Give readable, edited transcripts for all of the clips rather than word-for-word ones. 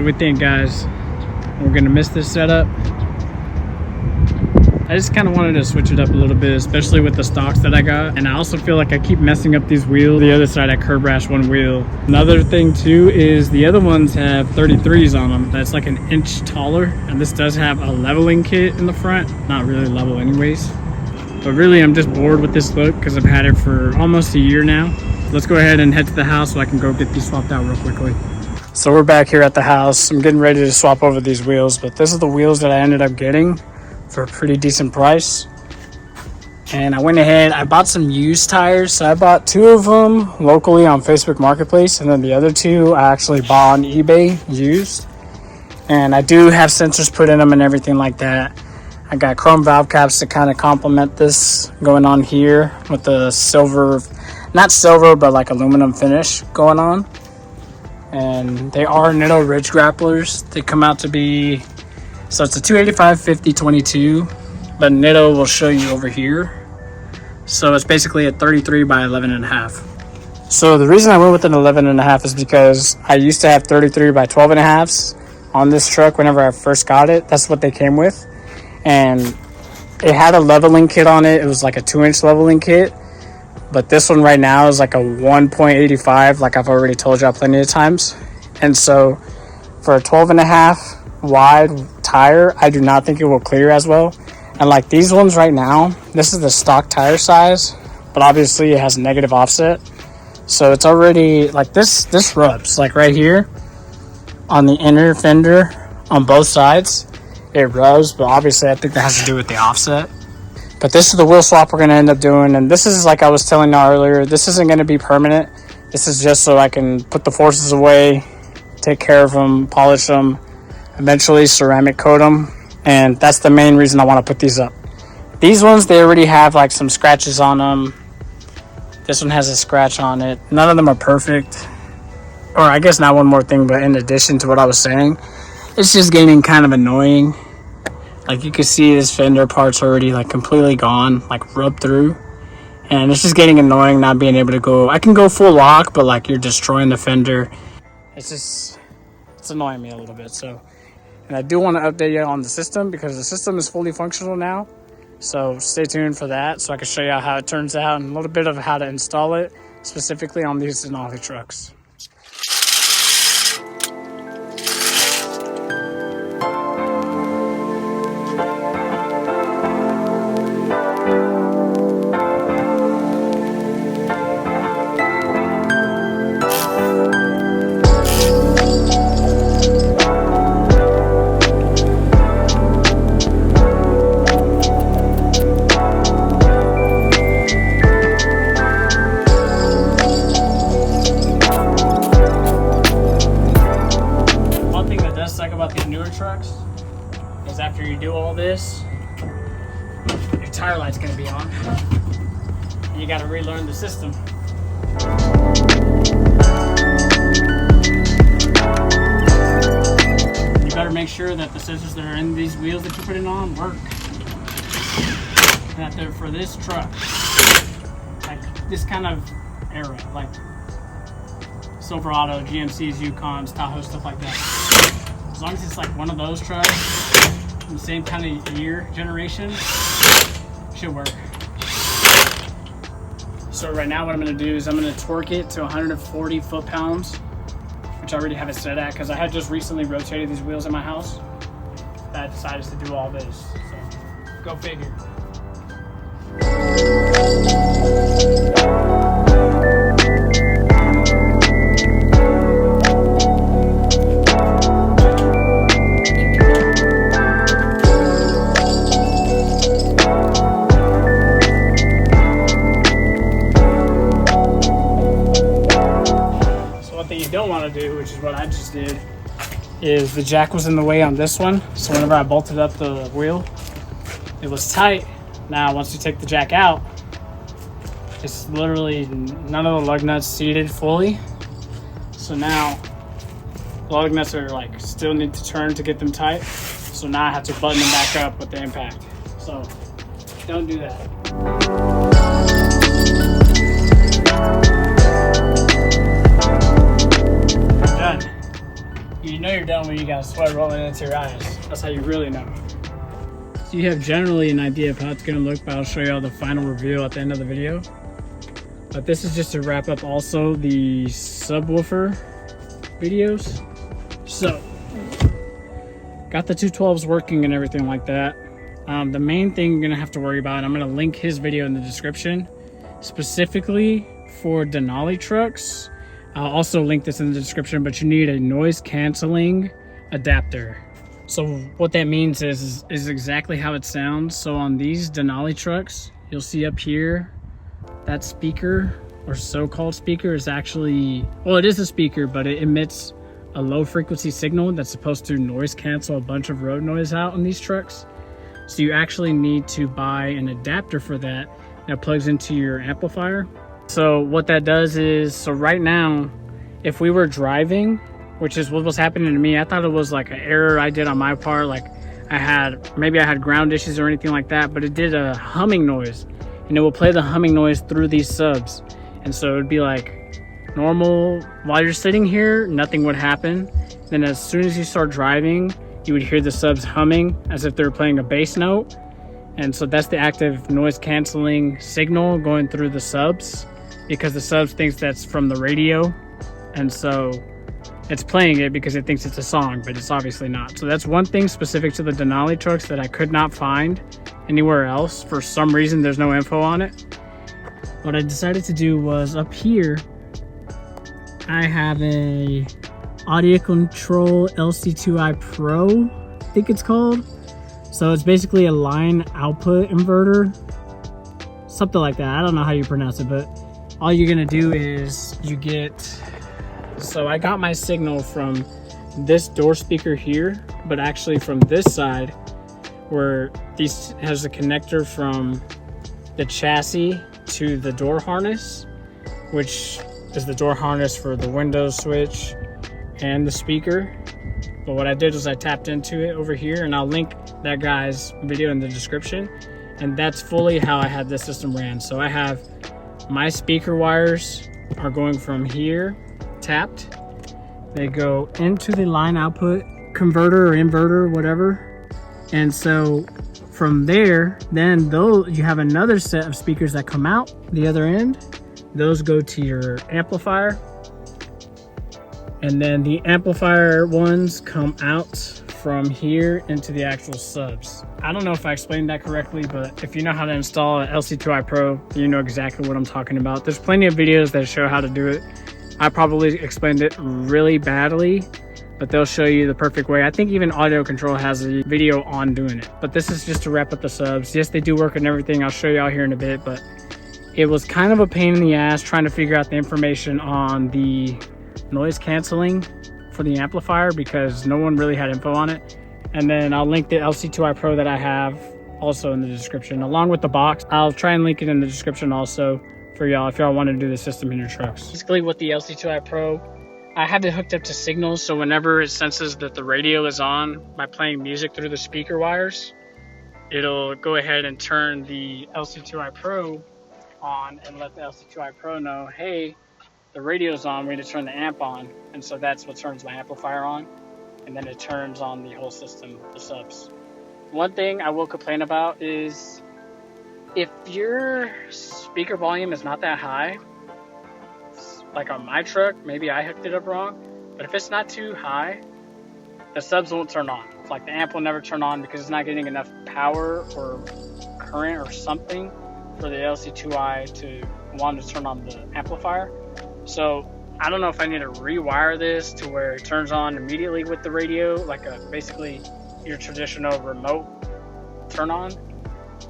do we think, guys? We're gonna miss this setup. I just kind of wanted to switch it up a little bit, especially with the stocks that I got. And I also feel like I keep messing up these wheels. The other side I curb rash one wheel. Another thing too is the other ones have 33s on them. That's like an inch taller. And this does have a leveling kit in the front. Not really level anyways. But really I'm just bored with this look because I've had it for almost a year now. Let's go ahead and head to the house so I can go get these swapped out real quickly. So we're back here at the house. I'm getting ready to swap over these wheels, but this is the wheels that I ended up getting for a pretty decent price. And I went ahead, I bought some used tires. So I bought 2 of them locally on Facebook Marketplace, and then the other 2 I actually bought on eBay used. And I do have sensors put in them and everything like that. I got chrome valve caps to kind of complement this going on here with the silver, not silver, but like aluminum finish going on. And they are Nitto Ridge grapplers. They come out to be, so it's a 285 50 22, but Nitto will show you over here. So it's basically a 33 by 11.5. So the reason I went with an 11.5 is because I used to have 33 by 12.5s on this truck whenever I first got it. That's what they came with. And it had a leveling kit on it. It was like a 2-inch leveling kit. But this one right now is like a 1.85, like I've already told y'all plenty of times. And so for a 12.5 wide tire, I do not think it will clear as well. And like these ones right now, this is the stock tire size, but obviously it has negative offset. So it's already like this rubs like right here on the inner fender on both sides. It rubs, but obviously I think that has to do with the offset. But this is the wheel swap we're going to end up doing. And this is, like I was telling you earlier, this isn't going to be permanent. This is just so I can put the forces away, take care of them, polish them, eventually ceramic coat them. And that's the main reason I want to put these up. These ones, they already have like some scratches on them. This one has a scratch on it. None of them are perfect. Or I guess not one more thing, but in addition to what I was saying, it's just getting kind of annoying. Like you can see this fender part's already like completely gone, like rubbed through. And it's just getting annoying not being able to go. I can go full lock, but like you're destroying the fender. It's annoying me a little bit. So, and I do want to update you on the system because the system is fully functional now. So stay tuned for that so I can show you how it turns out and a little bit of how to install it specifically on these Denali trucks. Trucks is after you do all this, your tire light's going to be on and you got to relearn the system. You better make sure that the sensors that are in these wheels that you're putting on work, and that they're for this truck, like this kind of era, like Silverado, GMCs, Yukons, Tahoe, stuff like that. As long as it's like one of those trucks in the same kind of year generation, should work. So right now what I'm going to do is I'm going to torque it to 140 foot-pounds, which I already have it set at because I had just recently rotated these wheels in my house. I decided to do all this, so go figure. Don't want to do, which is what I just did, is the jack was in the way on this one, so whenever I bolted up the wheel it was tight. Now once you take the jack out, it's literally none of the lug nuts seated fully, so now the lug nuts are like still need to turn to get them tight, so now I have to button them back up with the impact. So don't do that. You know you're done when you got sweat rolling into your eyes. That's how you really know. So you have generally an idea of how it's gonna look, but I'll show you all the final reveal at the end of the video. But this is just to wrap up also the subwoofer videos. So, got the 212s working and everything like that. The main thing you're gonna have to worry about, and I'm gonna link his video in the description, specifically for Denali trucks. I'll also link this in the description, but you need a noise canceling adapter. So what that means is exactly how it sounds. So on these Denali trucks, you'll see up here, that speaker or so-called speaker is actually, well, it is a speaker, but it emits a low frequency signal that's supposed to noise cancel a bunch of road noise out on these trucks. So you actually need to buy an adapter for that plugs into your amplifier. So what that does is, so right now, if we were driving, which is what was happening to me, I thought it was like an error I did on my part. Like maybe I had ground issues or anything like that, but it did a humming noise, and it will play the humming noise through these subs. And so it would be like normal while you're sitting here, nothing would happen. Then as soon as you start driving, you would hear the subs humming as if they were playing a bass note. And so that's the active noise canceling signal going through the subs, because the subs thinks that's from the radio. And so it's playing it because it thinks it's a song, but it's obviously not. So that's one thing specific to the Denali trucks that I could not find anywhere else. For some reason, there's no info on it. What I decided to do was up here, I have a Audio Control LC2i Pro, I think it's called. So it's basically a line output inverter, something like that. I don't know how you pronounce it, but all you're gonna do is so I got my signal from this door speaker here, but actually from this side where this has a connector from the chassis to the door harness, which is the door harness for the Windows switch and the speaker. But what I did was I tapped into it over here, and I'll link that guy's video in the description. And that's fully how I had this system ran. So I have my speaker wires are going from here, tapped. They go into the line output converter or inverter, whatever. And so from there, then you have another set of speakers that come out the other end. Those go to your amplifier. And then the amplifier ones come out from here into the actual subs. I don't know if I explained that correctly, but if you know how to install an LC2i Pro, you know exactly what I'm talking about. There's plenty of videos that show how to do it. I probably explained it really badly, but they'll show you the perfect way. I think even Audio Control has a video on doing it. But this is just to wrap up the subs. Yes, they do work and everything. I'll show you all here in a bit, but it was kind of a pain in the ass trying to figure out the information on the noise canceling for the amplifier because no one really had info on it. And then I'll link the LC2i Pro that I have also in the description along with the box. I'll try and link it in the description also for y'all if y'all want to do the system in your trucks. Basically with the LC2i Pro, I have it hooked up to signals, so whenever it senses that the radio is on by playing music through the speaker wires, it'll go ahead and turn the LC2i Pro on and let the LC2i Pro know, hey, the radio's on, we need to turn the amp on. And so that's what turns my amplifier on. And then it turns on the whole system, the subs. One thing I will complain about is if your speaker volume is not that high, like on my truck, maybe I hooked it up wrong, but if it's not too high, the subs won't turn on. Like the amp will never turn on because it's not getting enough power or current or something for the LC2i to want to turn on the amplifier. So I don't know if I need to rewire this to where it turns on immediately with the radio, like basically your traditional remote turn on,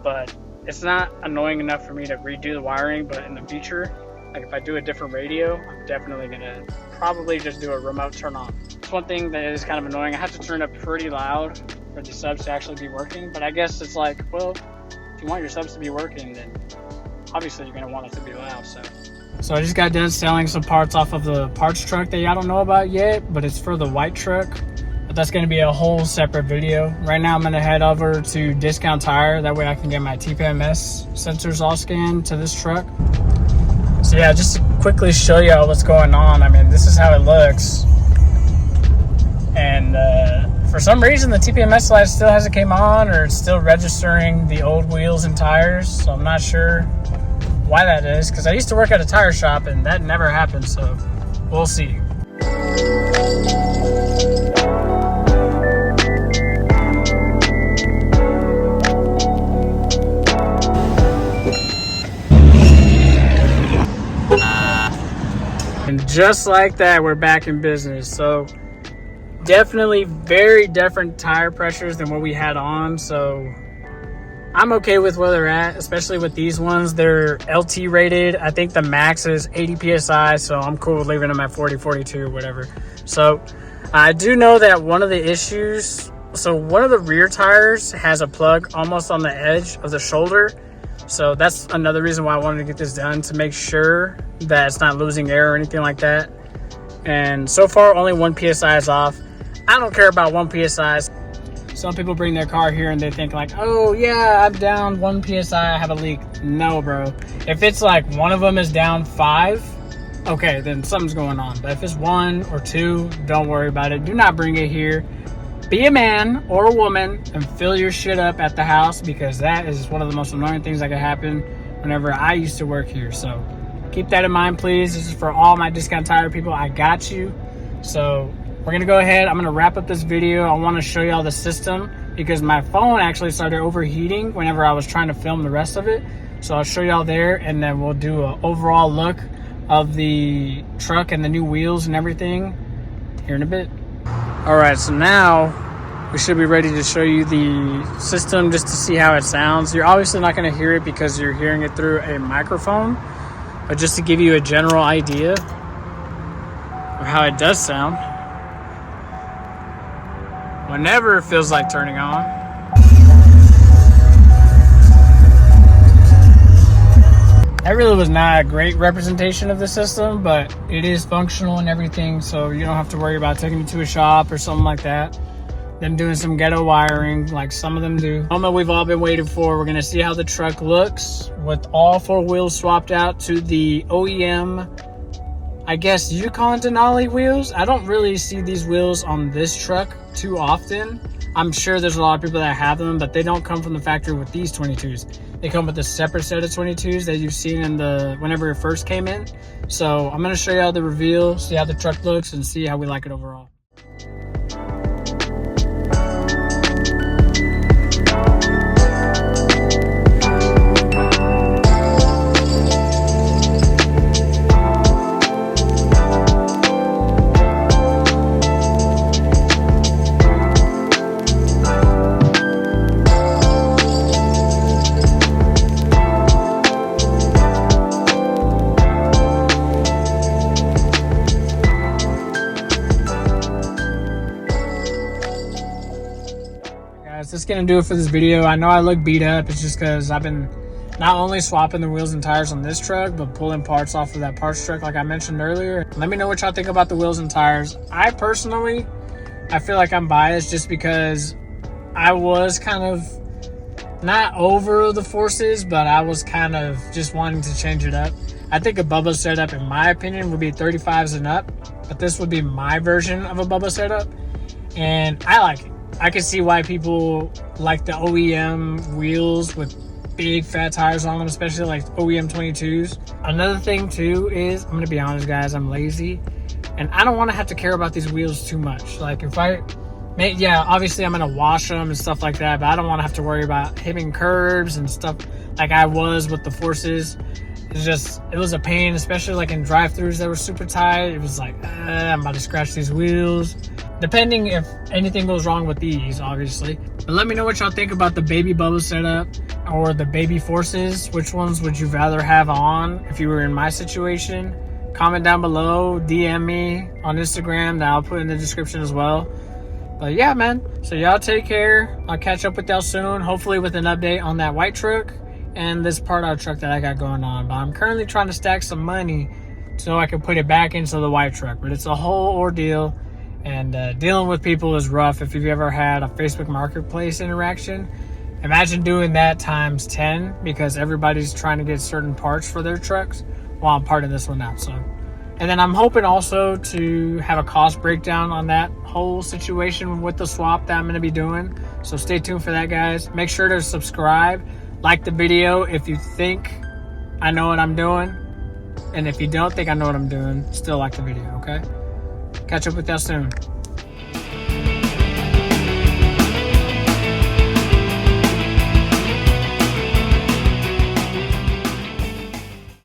but it's not annoying enough for me to redo the wiring. But in the future, like if I do a different radio, I'm definitely gonna probably just do a remote turn on. It's one thing that is kind of annoying. I have to turn it up pretty loud for the subs to actually be working, but I guess it's like, well, if you want your subs to be working, then obviously you're gonna want it to be loud. So I just got done selling some parts off of the parts truck that y'all don't know about yet, but it's for the white truck. But that's gonna be a whole separate video. Right now I'm gonna head over to Discount Tire. That way I can get my TPMS sensors all scanned to this truck. So yeah, just to quickly show y'all what's going on. I mean, this is how it looks. And for some reason the TPMS light still hasn't came on, or it's still registering the old wheels and tires. So I'm not sure why that is, because I used to work at a tire shop and that never happened, so we'll see. And just like that, we're back in business. So definitely very different tire pressures than what we had on. So I'm okay with where they're at, especially with these ones. They're LT rated. I think the max is 80 PSI, so I'm cool with leaving them at 40, 42, whatever. So I do know that one of the issues, so one of the rear tires has a plug almost on the edge of the shoulder. So that's another reason why I wanted to get this done, to make sure that it's not losing air or anything like that. And so far, only 1 PSI is off. I don't care about 1 PSI. Some people bring their car here and they think like, oh yeah, I'm down 1 PSI, I have a leak. No, bro. If it's like one of them is down 5, okay, then something's going on. But if it's 1 or 2, don't worry about it. Do not bring it here. Be a man or a woman and fill your shit up at the house, because that is one of the most annoying things that could happen whenever I used to work here. So keep that in mind, please. This is for all my Discount Tire people. I got you. So we're gonna go ahead. I'm gonna wrap up this video. I want to show y'all the system, because my phone actually started overheating whenever I was trying to film the rest of it. So I'll show y'all there, and then we'll do an overall look of the truck and the new wheels and everything here in a bit. All right, so now we should be ready to show you the system just to see how it sounds. You're obviously not going to hear it because you're hearing it through a microphone, but just to give you a general idea of how it does sound whenever it feels like turning on. That really was not a great representation of the system, but it is functional and everything, so you don't have to worry about taking it to a shop or something like that. Them doing some ghetto wiring like some of them do. Moment we've all been waiting for. We're gonna see how the truck looks with all 4 wheels swapped out to the OEM, I guess you call it Denali wheels. I don't really see these wheels on this truck too often. I'm sure there's a lot of people that have them, but they don't come from the factory with these 22s. They come with a separate set of 22s that you've seen in the whenever it first came in. So I'm gonna show you how the reveal, see how the truck looks, and see how we like it overall. That's gonna do it for this video. I know I look beat up. It's just because I've been not only swapping the wheels and tires on this truck, but pulling parts off of that parts truck like I mentioned earlier. Let me know what y'all think about the wheels and tires. I personally, I feel like I'm biased just because I was kind of not over the forces, but I was kind of just wanting to change it up. I think a Bubba setup, in my opinion, would be 35s and up, but this would be my version of a Bubba setup, and I like it. I can see why people like the OEM wheels with big fat tires on them, especially like OEM 22s. Another thing too is, I'm gonna be honest guys, I'm lazy and I don't want to have to care about these wheels too much. Like if yeah, obviously I'm gonna wash them and stuff like that, but I don't want to have to worry about hitting curbs and stuff like I was with the Forces. It was a pain, especially like in drive-thrus that were super tight. It was like, I'm about to scratch these wheels. Depending if anything goes wrong with these, obviously. But let me know what y'all think about the Baby Bubba setup or the Baby Forces. Which ones would you rather have on if you were in my situation? Comment down below, DM me on Instagram that I'll put in the description as well. But yeah, man. So y'all take care. I'll catch up with y'all soon, hopefully with an update on that white truck and this part out truck that I got going on. But I'm currently trying to stack some money so I can put it back into the white truck. But it's a whole ordeal, and dealing with people is rough. If you've ever had a Facebook Marketplace interaction, imagine doing that times 10, because everybody's trying to get certain parts for their trucks while I'm parting this one out. So And then I'm hoping also to have a cost breakdown on that whole situation with the swap that I'm going to be doing. So stay tuned for that, guys. Make sure to subscribe, like the video if you think I know what I'm doing. And if you don't think I know what I'm doing, still like the video, okay? Catch up with y'all soon.